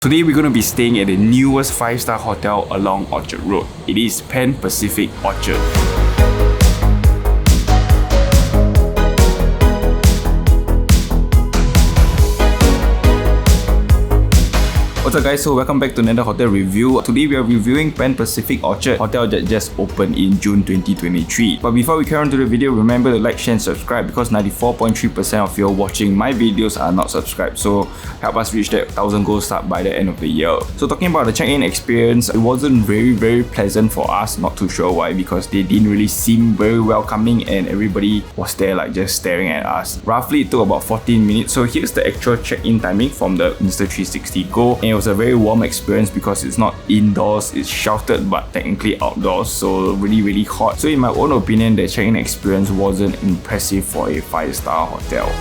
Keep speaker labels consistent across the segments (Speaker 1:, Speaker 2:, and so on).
Speaker 1: Today we're going to be staying at the newest 5-star hotel along Orchard Road. It is Pan Pacific Orchard. What's up guys, so welcome back to another hotel review. Today we are reviewing Pan Pacific Orchard, hotel that just opened in June 2023. But before we carry on to the video, remember to like, share and subscribe because 94.3% of you watching my videos are not subscribed. So help us reach that 1000 goal start by the end of the year. So talking about the check-in experience, it wasn't very pleasant for us. Not too sure why, because they didn't really seem very welcoming and everybody was there like just staring at us. Roughly it took about 14 minutes. So here's the actual check-in timing from the Insta360 Go. And it was a very warm experience because it's not indoors, it's sheltered but technically outdoors, so really hot. So in my own opinion, the check-in experience wasn't impressive for a 5-star hotel.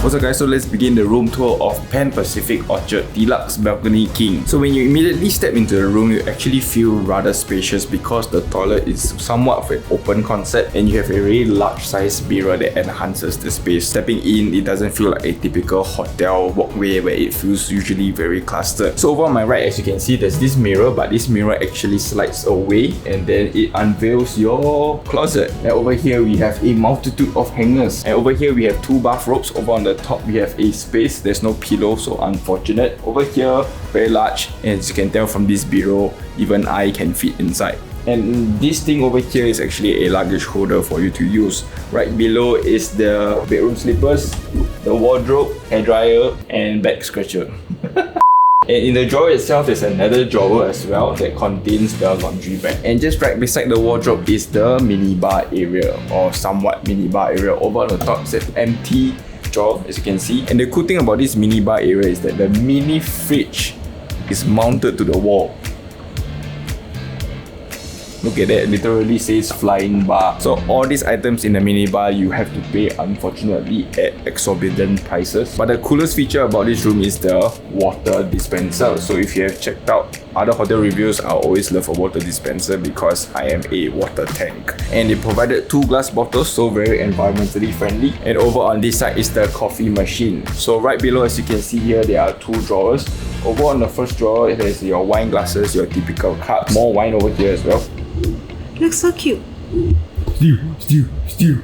Speaker 1: What's up guys, so let's begin the room tour of Pan Pacific Orchard Deluxe Balcony King. So when you immediately step into the room, you actually feel rather spacious because the toilet is somewhat of an open concept and you have a very large size mirror that enhances the space. Stepping in, it doesn't feel like a typical hotel walkway where it feels usually very clustered. So over on my right, as you can see, there's this mirror, but this mirror actually slides away and then it unveils your closet. And over here we have a multitude of hangers, and over here we have 2 bathrobes. Over on the top we have a space, there's no pillow, so unfortunate. Over here, very large, and as you can tell from this bureau, even I can fit inside. And this thing over here is actually a luggage holder for you to use. Right below is the bedroom slippers, the wardrobe, hairdryer, and back scratcher. And in the drawer itself, there's another drawer as well that contains the laundry bag. And just right beside the wardrobe is the minibar area, or somewhat minibar area. Over on the top is an empty drawer, as you can see. And the cool thing about this minibar area is that the mini fridge is mounted to the wall. Look at that, it literally says flying bar. So all these items in the minibar you have to pay, unfortunately, at exorbitant prices. But the coolest feature about this room is the water dispenser. So if you have checked out other hotel reviews, I always love a water dispenser because I am a water tank. And they provided 2 glass bottles, so very environmentally friendly. And over on this side is the coffee machine. So right below, as you can see here, there are 2 drawers. Over on the first drawer, there's your wine glasses, your typical cups. More wine over here as well.
Speaker 2: Looks so cute.
Speaker 1: Stew.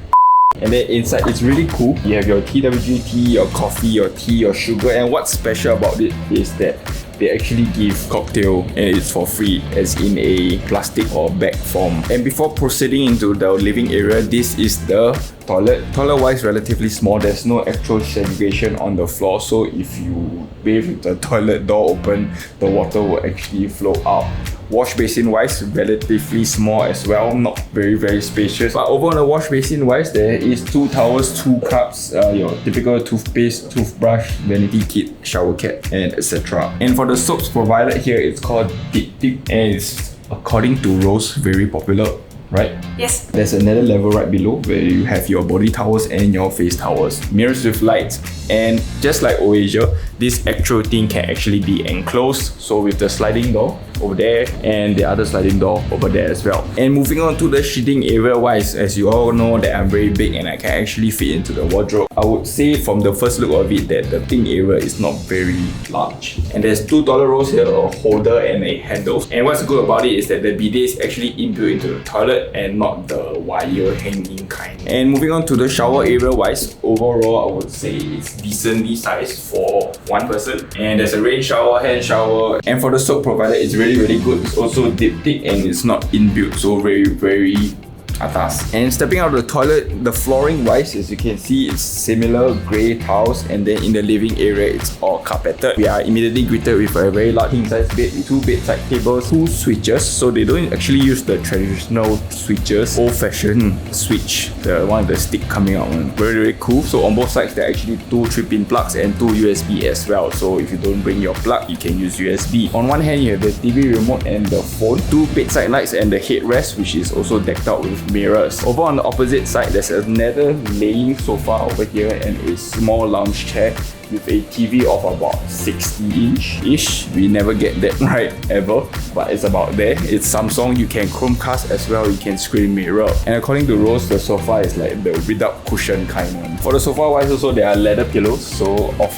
Speaker 1: And then inside, it's really cool. You have your TWG, your coffee, your tea, your sugar. And what's special about it is that they actually give cocktail and it's for free, as in a plastic or bag form. And before proceeding into the living area, this is the toilet. Toilet wise, relatively small. There's no actual segregation on the floor, so if you bathe with the toilet door open, the water will actually flow out. Wash basin wise, relatively small as well, not very spacious. But over on the wash basin wise, there is 2 towels, 2 cups, your typical toothpaste, toothbrush, vanity kit, shower cap, and etc. And for the soaps provided here, it's called Dip, and it's, according to Rose, very popular, right?
Speaker 2: Yes.
Speaker 1: There's another level right below where you have your body towels and your face towels. Mirrors with lights. And just like Oasia, this actual thing can actually be enclosed. So with the sliding door over there and the other sliding door over there as well. And moving on to the sheeting area wise, as you all know that I'm very big and I can actually fit into the wardrobe. I would say from the first look of it that the thing area is not very large. And there's 2 toilet rolls here, a holder and a handle. And what's good about it is that the bidet is actually inbuilt into the toilet and not the wire hanging kind. And moving on to the shower area wise, overall I would say it's decently sized for one person. And there's a rain shower, hand shower, and for the soap provided, it's really good. It's also diptych and it's not inbuilt, so very atas. And stepping out of the toilet, the flooring wise, as you can see, it's similar grey tiles, and then in the living area it's all carpeted. We are immediately greeted with a very large king size bed with 2 bedside tables, 2 switches. So they don't actually use the traditional switches, old fashioned switch, the one with the stick coming out. Very cool. So on both sides there are actually 2 3-pin plugs and 2 USB as well. So if you don't bring your plug, you can use USB. On one hand you have the TV remote and the phone, 2 bedside lights and the headrest, which is also decked out with mirrors. Over on the opposite side, there's another laying sofa over here and a small lounge chair with a TV of about 60-inch-ish. We never get that right ever, but it's about there. It's Samsung, you can Chromecast as well, you can screen mirror. And according to Rose, the sofa is like the without cushion kind one. For the sofa wise also, there are leather pillows, so of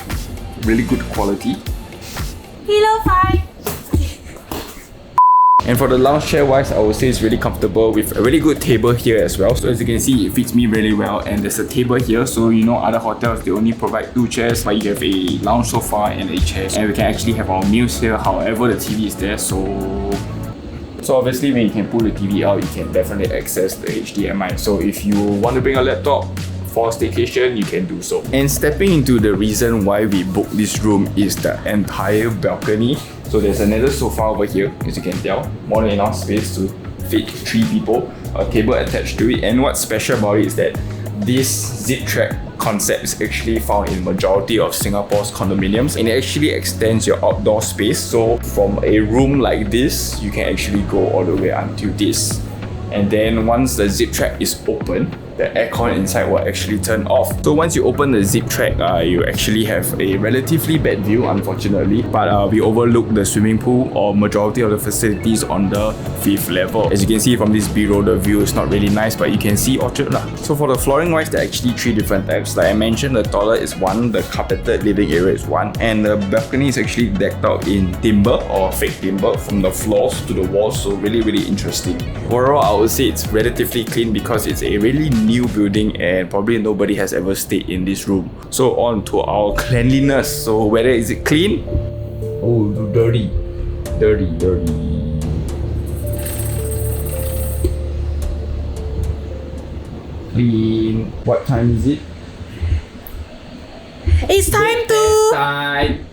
Speaker 1: really good quality.
Speaker 2: Pillow fight.
Speaker 1: And for the lounge chair wise, I would say it's really comfortable with a really good table here as well. So as you can see, it fits me really well, and there's a table here. So you know other hotels, they only provide 2 chairs, but you have a lounge sofa and a chair. And we can actually have our meals here, however the TV is there. So obviously when you can pull the TV out, you can definitely access the HDMI. So if you want to bring a laptop for staycation, you can do so. And stepping into the reason why we booked this room is the entire balcony. So there's another sofa over here, as you can tell, more than enough space to fit 3 people, a table attached to it. And what's special about it is that this zip track concept is actually found in majority of Singapore's condominiums, and it actually extends your outdoor space. So from a room like this, you can actually go all the way until this. And then once the zip track is open, the aircon inside will actually turn off. So once you open the zip track, you actually have a relatively bad view, unfortunately, but we overlook the swimming pool or majority of the facilities on the 5th level. As you can see from this B-roll, the view is not really nice, but you can see Orchard lah. So for the flooring wise, there are actually 3 different types. Like I mentioned, the toilet is 1, the carpeted living area is 1, and the balcony is actually decked out in timber or fake timber from the floors to the walls, so really interesting. Overall, I would say it's relatively clean because it's a really new building and probably nobody has ever stayed in this room. So on to our cleanliness. So whether is it clean? Oh, dirty. Clean. What time is it?
Speaker 2: It's time to...
Speaker 1: Time.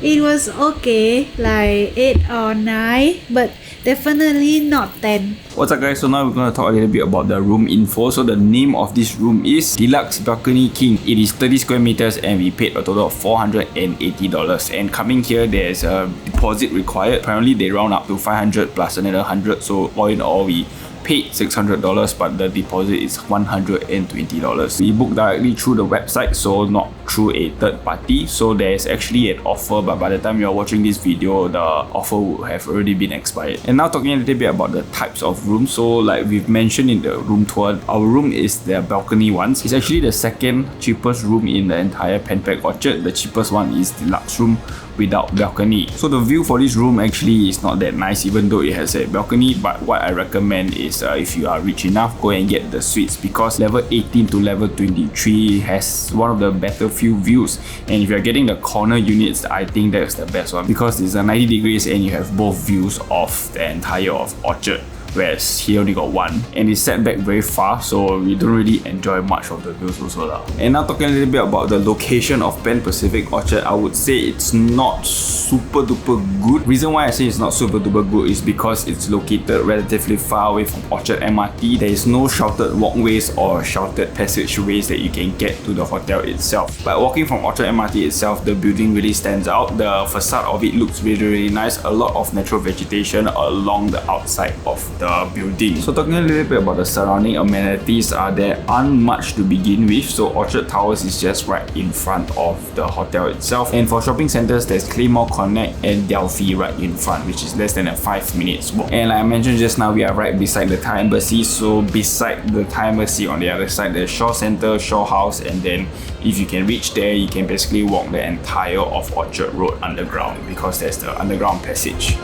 Speaker 2: It was okay, like 8 or 9, but definitely not 10.
Speaker 1: What's up guys, so now we're going to talk a little bit about the room info. So the name of this room is Deluxe Balcony King. It is 30 square meters and we paid a total of $480. And coming here, there's a deposit required. Apparently they round up to 500 plus another 100. So all in all, we paid $600, but the deposit is $120. We booked directly through the website, so not through a third party. So there's actually an offer, but by the time you're watching this video, the offer would have already been expired. And now talking a little bit about the types of rooms. So like we've mentioned in the room tour, our room is the balcony ones. It's actually the 2nd cheapest room in the entire Pan Pac Orchard. The cheapest one is deluxe room without balcony. So the view for this room actually is not that nice, even though it has a balcony. But what I recommend is if you are rich enough, go and get the suites, because level 18 to level 23 has one of the better few views. And if you're getting the corner units, I think that's the best one, because it's a 90 degrees and you have both views of the entire of Orchard. Whereas here only got one, and it's set back very far, so we don't really enjoy much of the views also lah. And now talking a little bit about the location of Pan Pacific Orchard, I would say it's not super duper good. Reason why I say it's not super duper good is because it's located relatively far away from Orchard MRT. There is no sheltered walkways or sheltered passageways that you can get to the hotel itself. But walking from Orchard MRT itself, the building really stands out. The facade of it looks really nice. A lot of natural vegetation along the outside of the building. So talking a little bit about the surrounding amenities, there aren't much to begin with. So Orchard Towers is just right in front of the hotel itself, and for shopping centers, there's Claymore Connect and Delphi right in front, which is less than a 5 minutes walk. And like I mentioned just now, we are right beside the Thai Embassy. So beside the Thai Embassy, on the other side, there's Shaw Center, Shaw House, and then if you can reach there, you can basically walk the entire of Orchard Road underground, because there's the underground passage.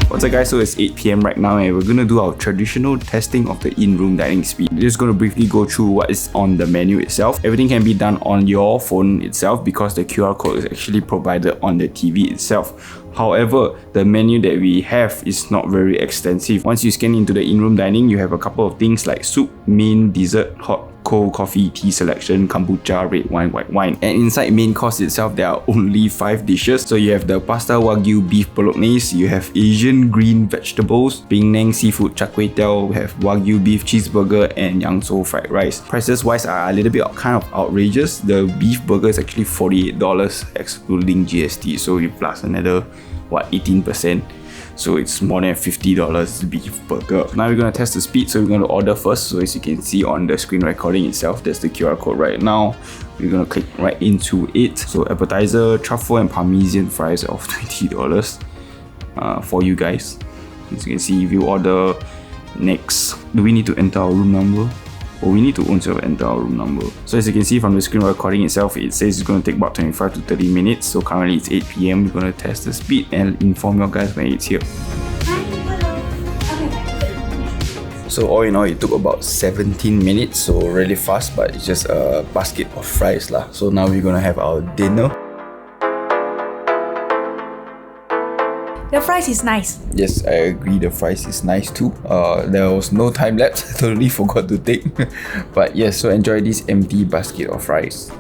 Speaker 1: What's up guys, so it's 8 PM right now and we're going to do our traditional testing of the in-room dining experience. We're just going to briefly go through what is on the menu itself. Everything can be done on your phone itself because the QR code is actually provided on the TV itself. However, the menu that we have is not very extensive. Once you scan into the in-room dining, you have a couple of things like soup, main, dessert, hot, cold coffee, tea selection, kombucha, red wine, white wine. And inside main course itself, there are only 5 dishes. So you have the pasta wagyu beef bolognese, you have Asian green vegetables, Penang seafood char kway teow, we have wagyu beef cheeseburger, and Yangzhou fried rice. Prices wise are a little bit kind of outrageous. The beef burger is actually $48 excluding GST, so you plus another 18%. So it's more than $50 beef burger. Now we're gonna test the speed, so we're gonna order first. So as you can see on the screen recording itself, there's the QR code right now. We're gonna click right into it. So appetizer, truffle and parmesan fries of $20 for you guys. As you can see, if you order next, do we need to enter our room number? Or we need to also enter our room number. So as you can see from the screen recording itself, it says it's going to take about 25 to 30 minutes. So currently it's 8 PM. We're going to test the speed and inform you guys when it's here. So all in all, it took about 17 minutes, so really fast, but it's just a basket of fries lah. So now we're going to have our dinner.
Speaker 2: The fries is nice.
Speaker 1: Yes, I agree, the fries is nice too. There was no time lapse, I totally forgot to take. But yes, so enjoy this empty basket of fries.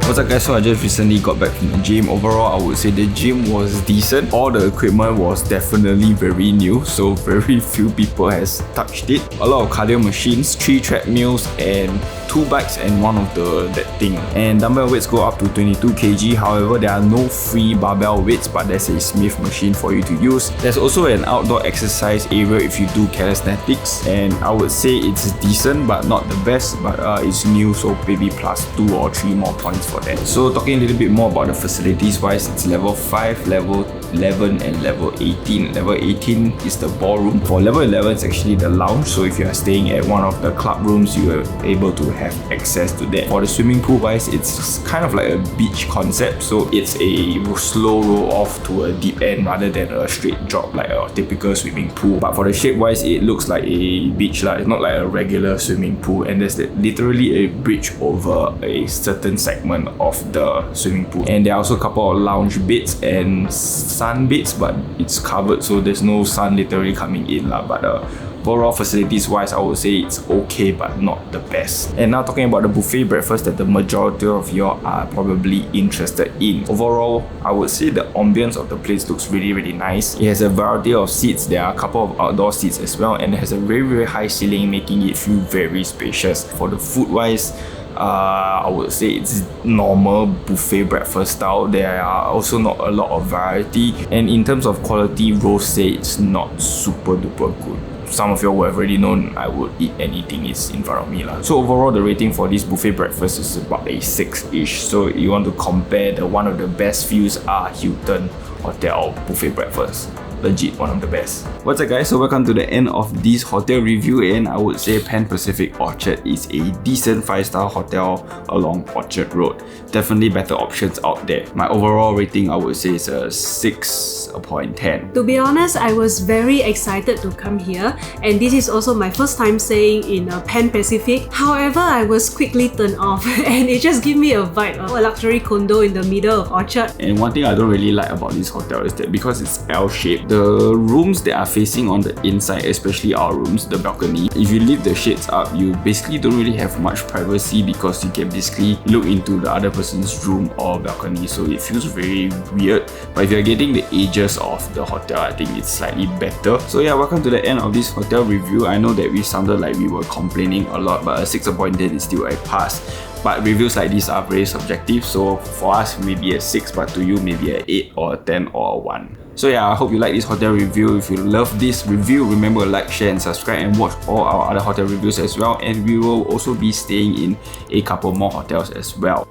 Speaker 1: What's up guys, so I just recently got back from the gym. Overall, I would say the gym was decent. All the equipment was definitely very new, so very few people has touched it. A lot of cardio machines, 3 treadmills and 2 bikes and one of that thing. And dumbbell weights go up to 22 kg. However, there are no free barbell weights, but there's a Smith machine for you to use. There's also an outdoor exercise area if you do calisthenics, and I would say it's decent but not the best, but it's new, so maybe plus 2 or 3 more points for that. So talking a little bit more about the facilities wise, it's level 5, level 11 and level 18. Level 18 is the ballroom. For level 11 it's actually the lounge, so if you are staying at one of the club rooms, you are able to have access to that. For the swimming pool wise, it's kind of like a beach concept, so it's a slow roll off to a deep end rather than a straight drop like a typical swimming pool. But for the shape wise, it looks like a beach lah. It's not like a regular swimming pool, and there's literally a bridge over a certain segment of the swimming pool. And there are also a couple of lounge beds and sun beds, but it's covered, so there's no sun literally coming in lah. But overall facilities wise, I would say it's okay but not the best. And now talking about the buffet breakfast that the majority of you are probably interested in. Overall, I would say the ambience of the place looks really nice. It has a variety of seats. There are a couple of outdoor seats as well, and it has a very high ceiling, making it feel very spacious. For the food wise, I would say it's normal buffet breakfast style. There are also not a lot of variety, and in terms of quality, Rose say it's not super duper good. Some of you will have already known I would eat anything is in front of me lah. So overall, the rating for this buffet breakfast is about a 6-ish. So you want to compare, one of the best views are Hilton Hotel buffet breakfast. Legit one of the best. What's up guys, so welcome to the end of this hotel review, and I would say Pan Pacific Orchard is a decent 5-star hotel along Orchard Road. Definitely better options out there. My overall rating, I would say, is a 6.10.
Speaker 3: To be honest, I was very excited to come here, and this is also my first time staying in a Pan Pacific. However, I was quickly turned off and it just gave me a vibe of a luxury condo in the middle of Orchard.
Speaker 1: And one thing I don't really like about this hotel is that because it's L-shaped, the rooms that are facing on the inside, especially our rooms, the balcony, if you leave the shades up, you basically don't really have much privacy because you can basically look into the other person's room or balcony, so it feels very weird. But if you're getting the edges of the hotel, I think it's slightly better. So yeah, welcome to the end of this hotel review. I know that we sounded like we were complaining a lot, but a 6.10 is still a pass. But reviews like this are very subjective, so for us maybe a 6, but to you maybe a 8 or a 10 or a 1. So yeah, I hope you like this hotel review. If you love this review, remember to like, share and subscribe, and watch all our other hotel reviews as well. And we will also be staying in a couple more hotels as well.